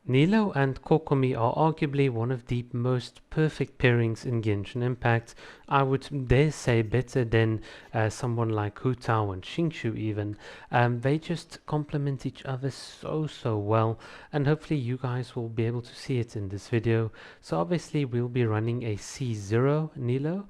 Nilou and Kokomi are arguably one of the most perfect pairings in Genshin Impact. I would dare say better than someone like Hu Tao and Xingqiu even. They just complement each other so well, and hopefully you guys will be able to see it in this video. So obviously we'll be running a C0 Nilou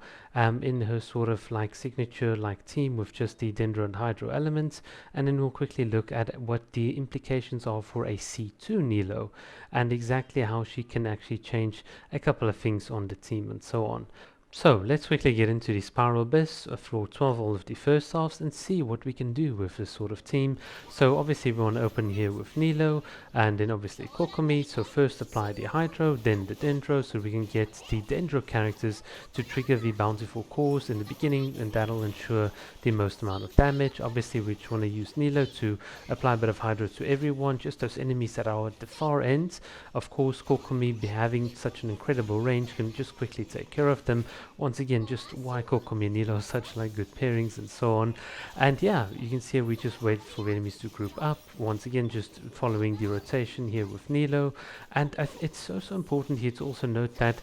in her sort of like signature like team with just the Dendro and Hydro elements, and then we'll quickly look at what the implications are for a C2 Nilou and exactly how she can actually change a couple of things on the team and so on. So let's quickly get into the Spiral Abyss, floor 12, all of the first halves, and see what we can do with this sort of team. So obviously we want to open here with Nilou, and then obviously Kokomi. So first apply the Hydro, then the Dendro, so we can get the Dendro characters to trigger the Bountiful Cores in the beginning, and that'll ensure the most amount of damage. Obviously we just want to use Nilou to apply a bit of Hydro to everyone, just those enemies that are at the far ends. Of course, Kokomi, having such an incredible range, can just quickly take care of them. Once again, just why Kokomi and Nilou are such like good pairings and so on. And yeah, you can see we just wait for the enemies to group up. Once again, just following the rotation here with Nilou. And it's so important here to also note that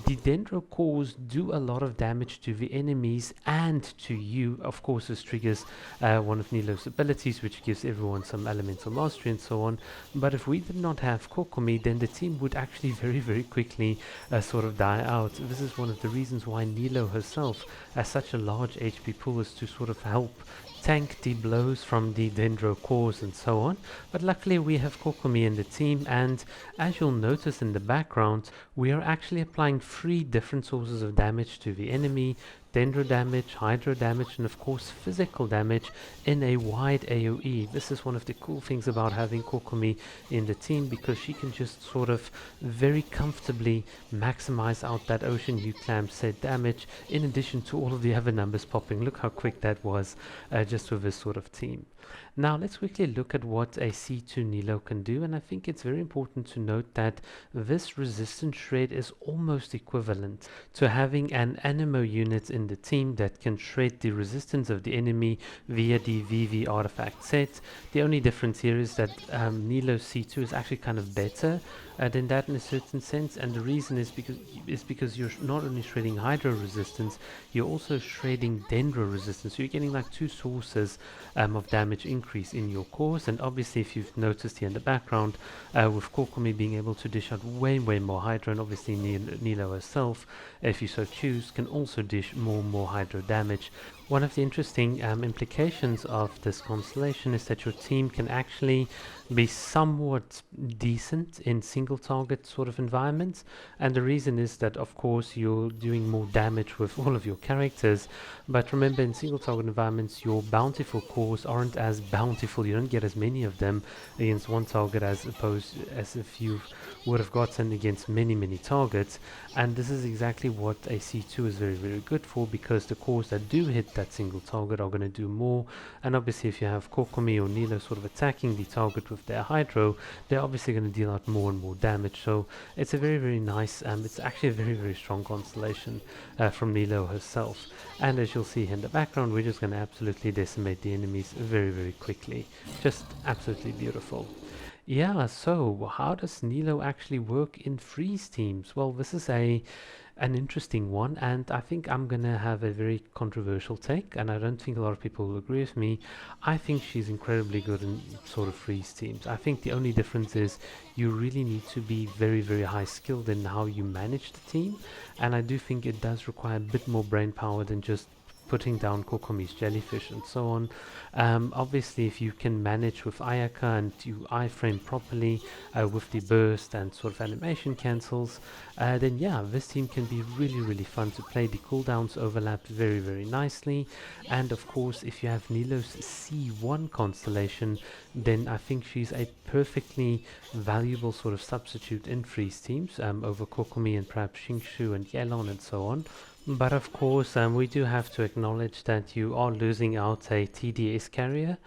the Dendro cores do a lot of damage to the enemies and to you. Of course, this triggers one of Nilou's abilities, which gives everyone some elemental mastery and so on. But if we did not have Kokomi, then the team would actually very quickly sort of die out. This is one of the reasons why Nilou herself has such a large HP pool, is to sort of help tank the blows from the Dendro cores and so on. But luckily we have Kokomi in the team, and as you'll notice in the background, we are actually applying 3 different sources of damage to the enemy: Dendro damage, Hydro damage, and of course physical damage in a wide AoE. This is one of the cool things about having Kokomi in the team, because she can just sort of very comfortably maximize out that Ocean U-Clamp set damage, in addition to all of the other numbers popping. Look how quick that was just with this sort of team. Now let's quickly look at what a C2 Nilou can do, and I think it's very important to note that this resistance shred is almost equivalent to having an Animo unit in the team that can shred the resistance of the enemy via the VV artifact set. The only difference here is that Nilou C2 is actually kind of better than that in a certain sense, and the reason is because you're not only shredding Hydro resistance, you're also shredding Dendro resistance, so you're getting like 2 sources of damage increase in your cores. And obviously, if you've noticed here in the background, with Kokomi being able to dish out way more Hydro, and obviously Nilou herself, if you so choose, can also dish more Hydro damage. One of the interesting implications of this constellation is that your team can actually be somewhat decent in single target sort of environments, and the reason is that of course you're doing more damage with all of your characters, but remember, in single target environments your bountiful cores aren't as bountiful. You don't get as many of them against one target as if you would have gotten against many targets. And this is exactly what a C2 is very good for, because the cores that do hit that single target are going to do more. And obviously if you have Kokomi or Nilou sort of attacking the target with their Hydro, they're obviously going to deal out more and more damage. So it's a very nice, it's actually a very strong constellation from Nilou herself. And as you'll see here in the background, we're just going to absolutely decimate the enemies very quickly. Just absolutely beautiful. Yeah, so how does Nilou actually work in freeze teams? Well, this is an interesting one, and I think I'm gonna have a very controversial take, and I don't think a lot of people will agree with me. I think she's incredibly good in sort of freeze teams. I think the only difference is you really need to be very high skilled in how you manage the team, and I do think it does require a bit more brain power than just putting down Kokomi's jellyfish and so on. Obviously, if you can manage with Ayaka and you iframe properly with the burst and sort of animation cancels, then yeah, this team can be really fun to play. The cooldowns overlap very nicely, and of course, if you have Nilou's C1 constellation, then I think she's a perfectly valuable sort of substitute in freeze teams over Kokomi and perhaps Xingqiu and Yelon and so on. But of course, we do have to acknowledge that you are losing out a TDS carrier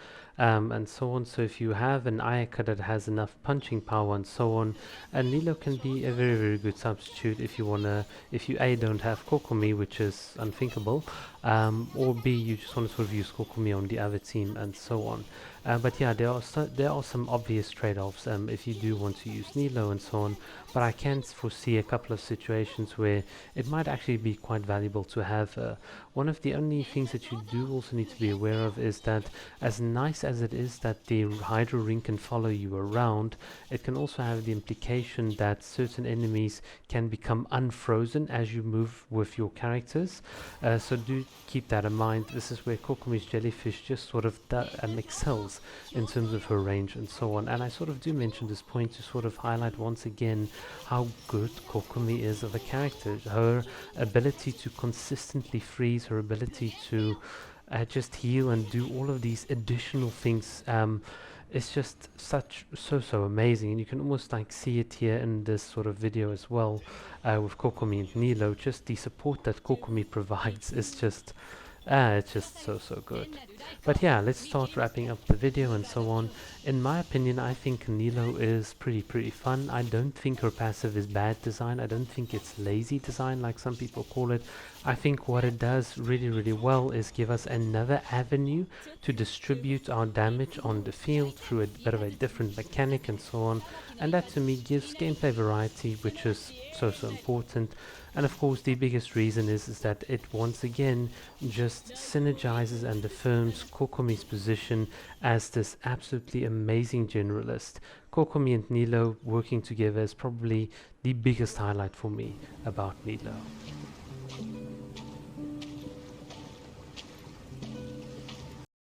and so on. So if you have an Ayaka that has enough punching power and so on, Nilou can be a very, very good substitute if you wanna, if you A, don't have Kokomi, which is unthinkable, or B, you just want to sort of use Kokomi on the other team and so on. But yeah, there are some obvious trade-offs if you do want to use Nilou and so on, but I can foresee a couple of situations where it might actually be quite valuable to have her. One of the only things that you do also need to be aware of is that, as nice as it is that the Hydro Ring can follow you around, it can also have the implication that certain enemies can become unfrozen as you move with your characters. So do keep that in mind. This is where Kokomi's jellyfish just sort of excels in terms of her range and so on. And I sort of do mention this point to sort of highlight once again how good Kokomi is of a character. Her ability to consistently freeze, her ability to just heal and do all of these additional things, it's just so amazing, and you can almost like see it here in this sort of video as well, with Kokomi and Nilou. Just the support that Kokomi provides is just it's just so good. But yeah, let's start wrapping up the video and so on. In my opinion, I think Nilou is pretty fun. I don't think her passive is bad design. I don't think it's lazy design like some people call it. I think what it does really well is give us another avenue to distribute our damage on the field through a bit of a different mechanic and so on. And that to me gives gameplay variety, which is so important. And of course the biggest reason is that it once again just synergizes and affirms Kokomi's position as this absolutely amazing generalist. Kokomi and Nilou working together is probably the biggest highlight for me about Nilou.